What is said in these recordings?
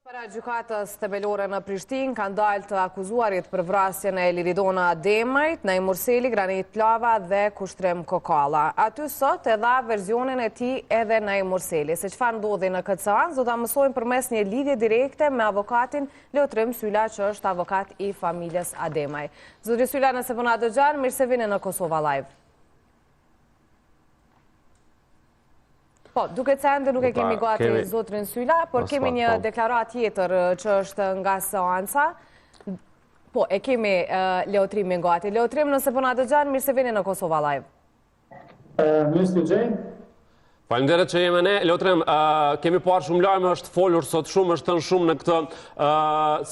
Para gjykatës themelore në Prishtinë kanë dalë të akuzuarit për vrasjen e Liridona Ademajt, Naimur Seli, Granit Plava dhe Kushtrim Kokalla. Aty sot e dha verzionin e tij edhe Naimur Seli. Se çfarë ndodhi në këtë seancë do ta mësojmë përmes një lidhje direkte me avokatin Leotrim Sylla, që është avokat i familjes Ademaj. Zotri Sylla, nëse po na dëgjon, mirë se vini në Kosova Live. Po, duke të ende nuk e kemi gati zotrin Sylla, por kemi një deklarat tjetër që është nga seanca. Po, e kemi Leotrimin gati. Leotrim, nëse po na dëgjon, mirë se vini në Kosova Live. Mirë se gjej. Faleminderit që jemi ne. Leotrim, kemi parë shumë lajme, është folur sot shumë, është thënë shumë në këtë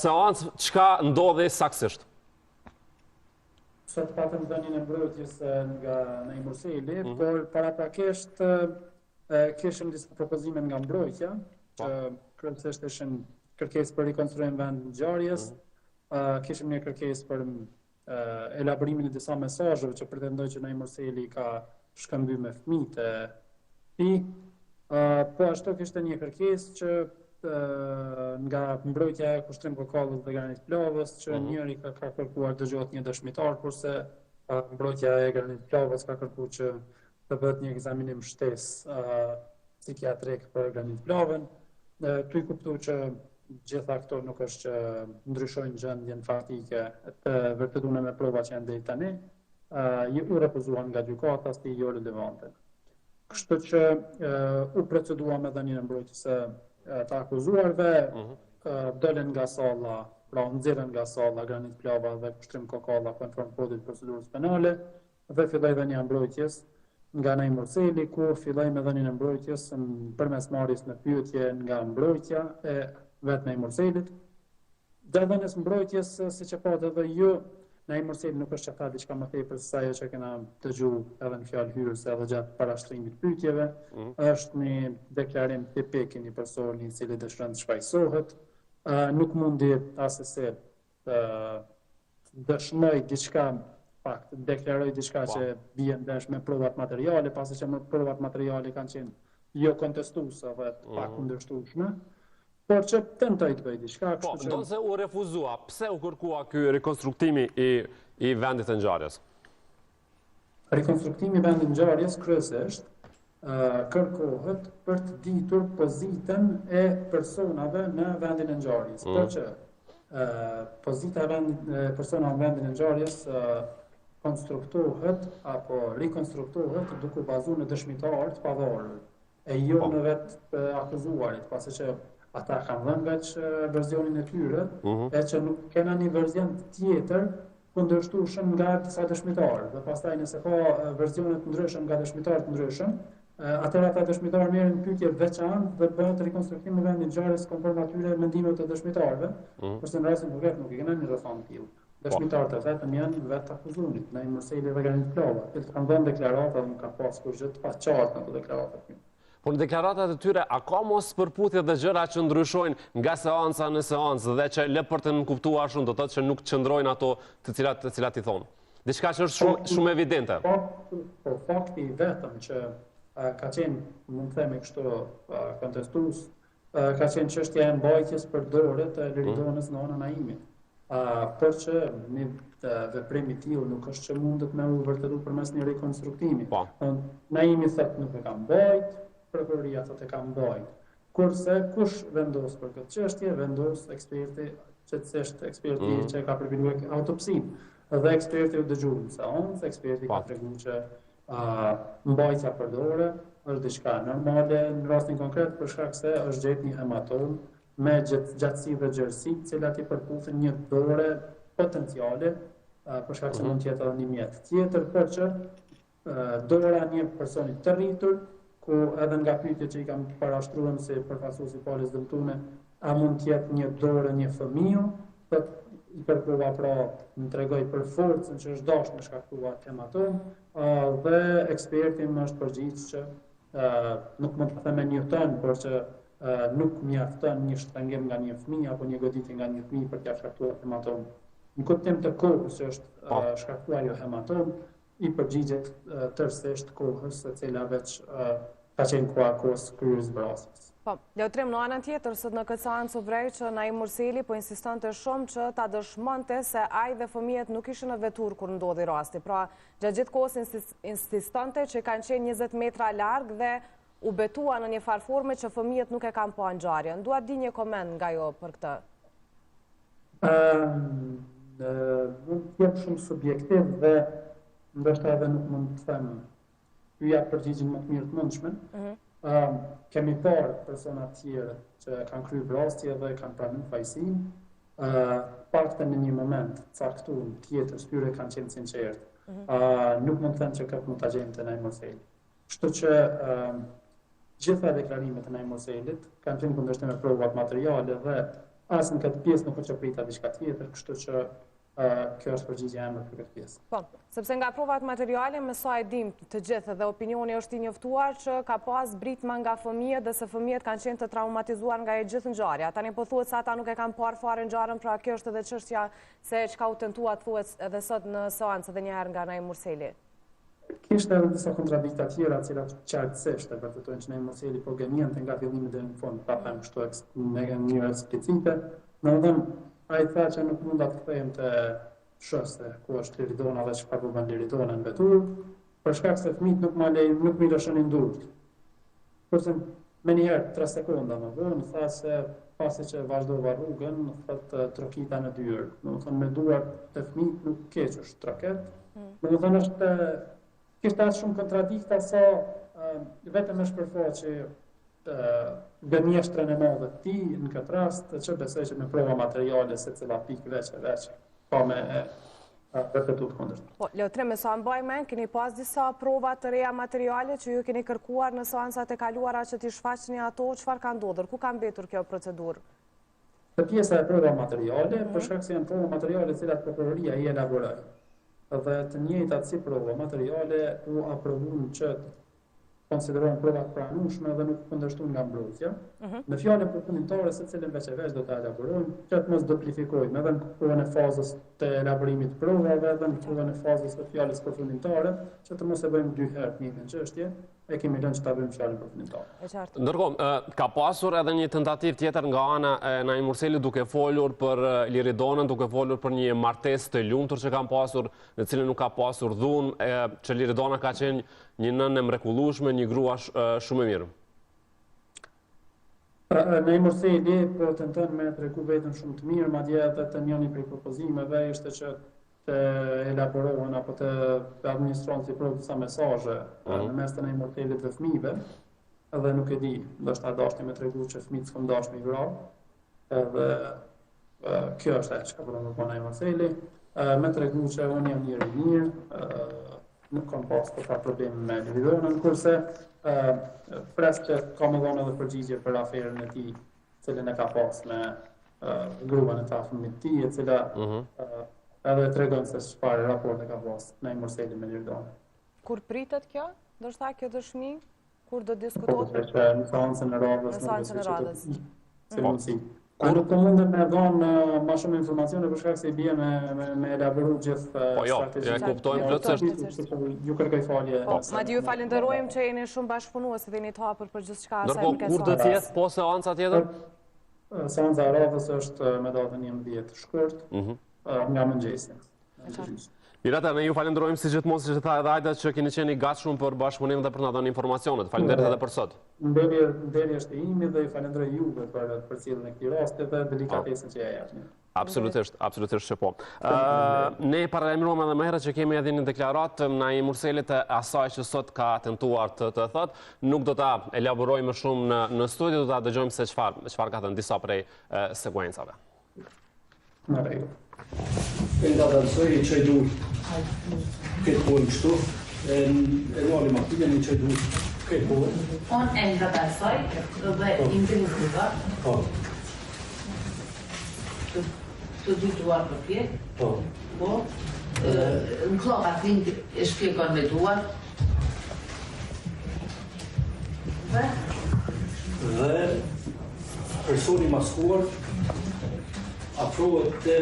seancë. Çka ndodhi saktësisht? Sot patëm dhënien e mbrojtjes nga Naimur Seli, por paraprakisht kishim disa propozime nga mbrojtja, që kryesisht ishin kërkesë për rikonstruim vend ngjarjes, kishim një kërkesë për elaborimin e disa mesazheve që pretendoj që Naimur Seli ka shkëmbyer me fëmijët e tij. Po ashtu kishte një kërkesë që nga mbrojtja e Kushtrim Kokallës dhe Granit Plavës, që njëri ka kërkuar dëgjohet një dëshmitar, kurse mbrojtja e Granit Plavës ka kërkuar që të bëhet një ekzaminim shtesë psikiatrik për Granit Plavën. Tu i kuptu që gjitha këto nuk është që ndryshojnë gjendjen faktike të vërtetuar me prova që janë deri tani, u refuzuan nga gjykata si jo relevante. Kështu që u procedua me dhënien e mbrojtjes së të akuzuarve, dolën nga salla, pra nxjerrën nga salla Granit Plava dhe Kushtrim Kokalla konform kodit procedurës penale, dhe filloi dhënia e mbrojtjes nga Naimur Seli, ku filloi me dhënien e mbrojtjes përmes marrjes me pyetje nga mbrojtja e vetë Naimur Selit. Dhe dhënies mbrojtjes, siç e patë edhe ju, Naimur Seli nuk është që tha diçka më tepër se ajo që kena dëgjuar edhe në fjalë hyrëse edhe gjatë parashtrimit pyetjeve. Është një deklarim tipik i një personi i cili dëshiron të shpajsohet, nuk mundi asesi dëshmoj diçka, fakt, deklaroj diçka që bie ndesh me provat materiale, pasi që provat materiale kanë qenë jo kontestuese dhe pak kundërshtueshme, por që tentoj të bëj diçka. Po, ndonse u refuzua, pse u kërkua ky rekonstruktimi i vendit të ngjarjes? Rekonstruktimi i vendit të ngjarjes kryesisht kërkohet për të ditur pozitën e personave në vendin e ngjarjes, por që pozita e personave në vendin e ngjarjes konstruktohet apo rekonstruktohet duke bazuar në dëshmitar të pavarur, e jo në vetë të akuzuarit, pasi që ata kanë dhënë veç verzionin e tyre, e që nuk kena një verzion tjetër kundërshtueshëm nga disa dëshmitarë, dhe pastaj nëse ka verzione të ndryshëm nga dëshmitarë të ndryshëm, atëherë ata dëshmitarë merren pyetje veçantë dhe bëhet rekonstruktim në vendin e ngjarjes konform atyre mendimeve të dëshmitarëve, kurse në rastin konkret nuk e kena një rrethon të tillë. Dëshmitarët e vetëm janë vetë akuzunit, Naimur Seli dhe Granit Plava. Të kanë dhënë deklarata dhe nuk ka pasur gjë të paqartë në deklaratat. Po në deklaratat e tyre, a ka mos përputhje dhe gjëra që ndryshojnë nga seanca në seancë dhe që le për të nënkuptuar shumë, do të thotë që nuk qëndrojnë ato të cilat i thonë? Diçka që është shumë evidente. Po fakti vetëm që ka qenë, mund të themi kështu, kontestues, ka qenë çështja e mbajtjes për dorë të Liridonës në anën Naimit. Por që një veprim i tillë nuk është që mundet me u vërtetu përmes një rekonstruktimi. Naimi thotë nuk e ka mbajt, prokuroria thotë e ka mbajt. Kurse kush vendos për këtë çështje, vendos eksperti, eksperti që ka përfituar autopsinë. Dhe eksperti u dëgjuar në seancë, eksperti ka treguar që mbajtja për dorë është diçka normale në rastin konkret, për shkak se është gjetur një hematom me gjatësi dhe gjerësi, cilat i përputhen një dorë potenciale, për shkak se mund të jetë edhe një mjet tjetër, por që dora një personi të rritur, ku edhe nga pyetjet që i kam parashtruar si përfaqësuesi i palës dëmtuar, a mund të jetë një dorë një fëmiu, i kërkova pra më tregoj për forcën që është dashur me shkaktuar hematom, dhe eksperti më është përgjigjur që nuk mund të them me Newton, por që nuk mjafton një shtrëngim nga një fëmijë apo një goditje nga një fëmijë për t'ia shkaktuar hematom. Në kuptim të kohës që është shkaktuar ajo hematom, i përgjigjet tërësisht kohës e cila veç ka qenë kohës kryerjes vrasjes. Po, Leutrim në anën tjetër, sot në këtë seancë u vrej që Naim Murseli po insistonte shumë që ta dëshmonte se ai dhe fëmijët nuk ishin në vetur kur ndodhi rasti. Pra, gjatë gjithë kohës insistonte që kanë qenë 20 metra larg dhe u betua në një farë forme që fëmijët nuk e kanë pa ngjarjen. Dua di një koment nga jo për këtë. Mund të jetë shumë subjektiv dhe ndoshta edhe nuk mund të them ju jap përgjigjen më të mirë të mundshme. Kemi parë persona të tjerë që kanë kryer vrasje dhe kanë pranuar fajsin, paktën në një moment caktuar tjetër tyre kanë qenë sinqert. Nuk mund të them që këtë mund ta gjejmë te Naim Murseli. Kështu që gjitha deklarimet e Naim Murselit kanë qenë kundërshtim me provat materiale dhe as në këtë pjesë nuk është prita diçka tjetër, kështu që kjo është përgjigjja ime për këtë pjesë. Po, sepse nga provat materiale me sa e dim të gjithë dhe opinioni është i njoftuar që ka pas britma nga fëmijët dhe se fëmijët kanë qenë të traumatizuar nga e gjithë ngjarja. Tani po thuhet se ata nuk e kanë parë fare ngjarën, pra kjo është edhe çështja se çka u tentua të thuhet edhe sot në seancë edhe një herë nga Naim Murseli. Kishte edhe disa kontradikta tjera, të cilat qartësisht e vërtetojnë që Naim Murseli po gënjente nga fillimi deri në fund, pa them kështu në mënyrë eksplicite. Domethënë, ai tha që nuk mund ta kthejmë te shoste ku është Liridona dhe çfarë po bën Liridona në vetur, për shkak se fëmijët nuk më lëshonin durrt. Kurse më një herë 3 sekonda më vonë tha se pasi që vazhdova rrugën, thotë trokita në dyer. Domethënë me duar të fëmijët nuk keq është troket. Domethënë është kishte aq shumë kontradikta sa vetëm është përfaqe gënjeshtrën e madhe të tij në këtë rast, që besoj që me prova materiale secila pikë veç pa me vërtetuar të kundërt. Po, Leutrim, me sa mbaj mend, keni pas disa prova të reja materiale që ju keni kërkuar në seancat e kaluara që t'i shfaqni ato, çfarë ka ndodhur? Ku ka mbetur kjo procedurë? Të pjesa e prova materiale, për shkak se janë prova materiale të cilat prokuroria i elaboroi. Dhe të njëjtat si prova materiale u aprovuan që konsiderohen prova të pranueshme dhe nuk kundërshtuan nga mbrojtja. Në fjalën përfundimtare secilën veç e veç do ta elaborojmë, që të mos duplifikojmë edhe në kohën e fazës të elaborimit të provave edhe në kohën e fazës të fjalës përfundimtare, që të mos e bëjmë 2 herë të njëjtën çështje, e kemi lënë që ta bëjmë fjalën përfundimtare. Ndërkohë, ka pasur edhe një tentativë tjetër nga ana e Naim Murselit duke folur për Liridonën, duke folur për një martesë të lumtur që kanë pasur, në cilën nuk ka pasur dhunë, që Liridona ka qenë një nënë e mrekullueshme, një grua shumë e mirë. Naim Murseli po tenton me tregu veten shumë të mirë, madje edhe të njëri prej propozimeve ishte që të elaborohen apo të administrohen si provë disa mesazhe në mes të Naim Murselit dhe fëmijëve, edhe nuk e di, ndoshta dashni me tregu që fëmijët s'kan dashur me vrarë, edhe kjo është ajo që ka bënë me Naim Murseli, me tregu që unë jam njëri i mirë, nuk kam pas këta probleme me Liridonën, kurse pres që ka më dhënë edhe përgjigje për aferën e tij, cilën e ka pas me gruan e ta fëmijët të tij, e cila edhe tregon se çfarë raporti ka pas Naim Murseli me Liridonën. Kur pritet kjo? Ndoshta kjo dëshmi? Kur do diskutohet? Në seancën e radhës. Në seancën e radhës. Si mundsi. Nuk të mundem me dhënë ma shumë informacione për shkak se i bie me elaboru gjithë strategjinë. Po jo, e kuptojmë plotësisht. Ju kërkoj falje. Madje ju falenderojmë që jeni shumë bashkëpunues dhe jeni të hapur për gjithçka sa i përket. Kur do të jetë po seanca tjetër? Seanca e radhës është me datën 11 shkurt, nga mëngjesi. Mirata, ne ju falenderojmë si gjithmonë, siç e tha edhe Ajda, që keni qenë i gatshëm për bashkëpunim dhe për na dhënë informacionet. Faleminderit edhe për sot. Ndërmjet është e imi dhe ju falenderoj juve për cilën e këtij rasti dhe delikatesën që ja japni. Absolutisht që po. Ne paralajmëruam edhe më herët që kemi edhe një deklaratë Naim Murselit e asaj që sot ka tentuar të thotë. Nuk do ta elaborojmë më shumë në studio, do ta dëgjojmë se çfarë ka thënë disa prej sekuencave. Në rregull. Nga të nësoj i qaj du këtë pojnë kështu, e nuali martilja një qaj du këtë pojnë. On e nga të nësoj dhe inteliziva të dy duar për pjetë, në kloka të e shpjekon me duar, dhe personi maskuar afrohet të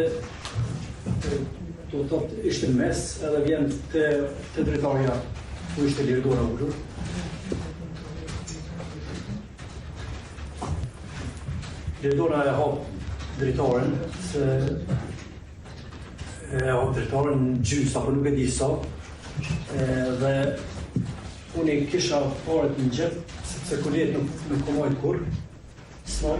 ishte në mes, edhe vjen të drejtarja ku ishte Liridona ullur. Liridona e hap drejtoren, se e hap drejtoren në gjys, apo nuk e di sa, dhe unë i kisha paret në gjithë, sepse kuljet nuk komojt kur, s'moj,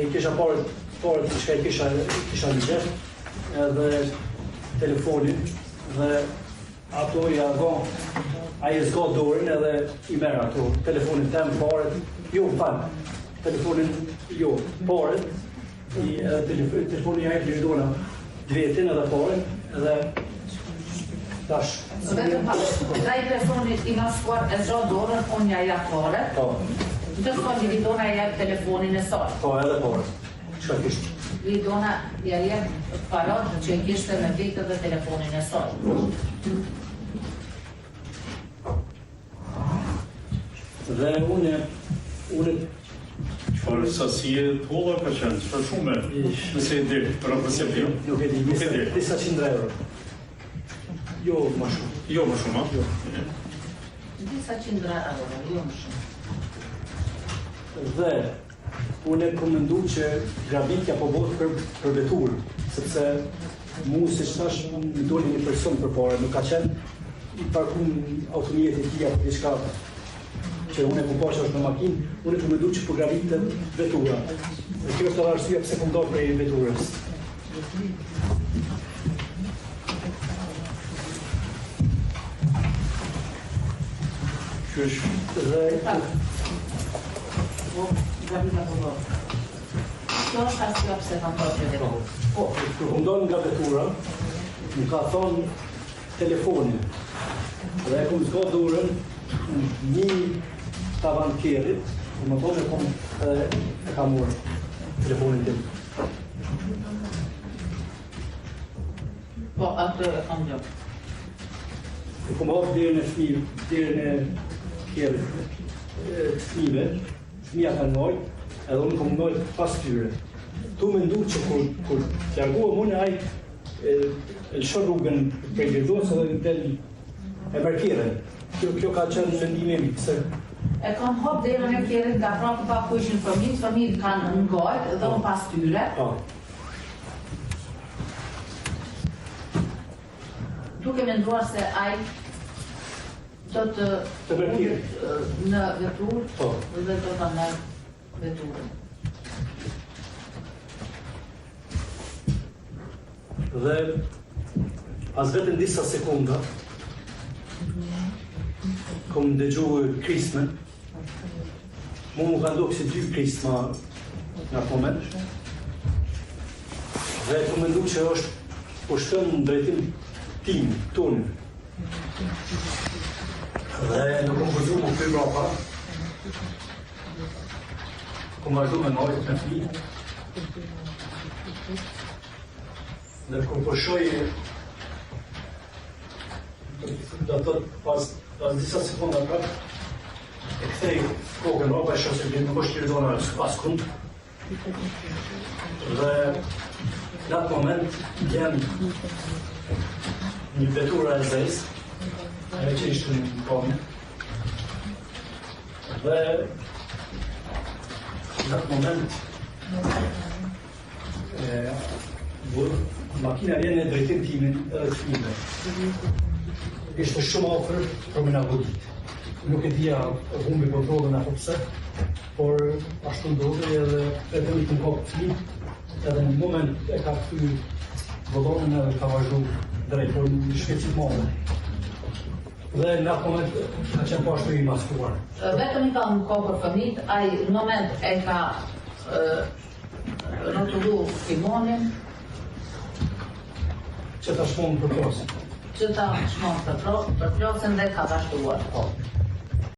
i kisha paret që shka i kisha në gjithë, edhe telefonin, dhe ato i adhon, a i zga dorin edhe i merë ato, telefonin tem, paret, jo, falë, telefonin, jo, paret, telefonin ja e Liridona dvetin edhe paret, edhe tash. Vetëm pa, da i telefonit i maskuar e zga dorën, unë ja paret, të s'ka Liridona ja telefonin e saj. Po, edhe paret, qëka kishtë? Liridona ja parat që i kishte me vetë dhe telefonin e saj. Dhe unë Çfarë sasie tolla ka qenë, çfarë shumë, nëse e di, për përse pjo? nuk e di, disa qindra euro. Jo më shumë. Jo më shumë, Jo. Disa qindra euro, jo më shumë. Dhe unë e kom mendu që grabitja po bëhet për vetur, sepse mu si shtash më doli një person për pare, nuk ka qenë i parkum automjetit e tia për diçka që unë e kom pasur në makinë, unë e kom mendu që për grabitën vetura. Dhe kjo është edhe arsyeja pse kom dalë prej veturës. Qysh, Dhe Gabita po bërë. Kjo është arsyeja pse kam parë që vetë. kur kom dalë nga vetura, më ka thonë telefonin. Dhe e kom zga durën një tavan kjerit, më thonë e kam morë telefonin tim. Po, atë e kam gjë. E kom hapë derën e kjerit të fëmijëve, fëmija kanë ngojt, edhe unë kom ngojt pas tyre. Tu me ndu që kur t'jarguam unë aj e lëshon rrugën për Liridonës edhe del e markiren. Kjo ka qenë mendimi im, se E kam hap derën e kjerit nga prapë pa ku ishin fëmijët kanë ngajt dhe unë pas tyre. Duke menduar se ai do të markiret në vetur Po. dhe do ta merr veturën. Dhe pas vetëm disa sekunda kom dëgju krismën. Mu ka ndohë si 2 krisma në atë moment. Dhe kom mendu që është po shkën në drejtim tim, tonë. Dhe nuk kom vëzhu më këtër brapa. Kom vazhdu me nojtë me fëmijë. Dhe kom përshoj do të pas disa sekonda prap e kthej kokën rroba e shoh se nuk është Liridona pas kund. Dhe në atë moment jam një vetura e zezë, ajo që ishte në komë. Dhe në atë moment makina vjen në drejtim timin edhe të fëmijëve. Ishte shumë afër për me na godit. Nuk e dija humbi kontrollin apo pse, por ashtu ndodhi edhe vetëm i kom kopë fëmijë, edhe në moment e ka kthy vollonin edhe ka vazhdu drejt për një shpejtësi madhe. Dhe në atë moment ka qenë po ashtu i maskuar. Vetëm i ka në kohë për fëmijët, ai në moment e ka rrotullu timonin Që ta shmonë për plosin. që ta shmonë për plosin dhe ka vazhduar.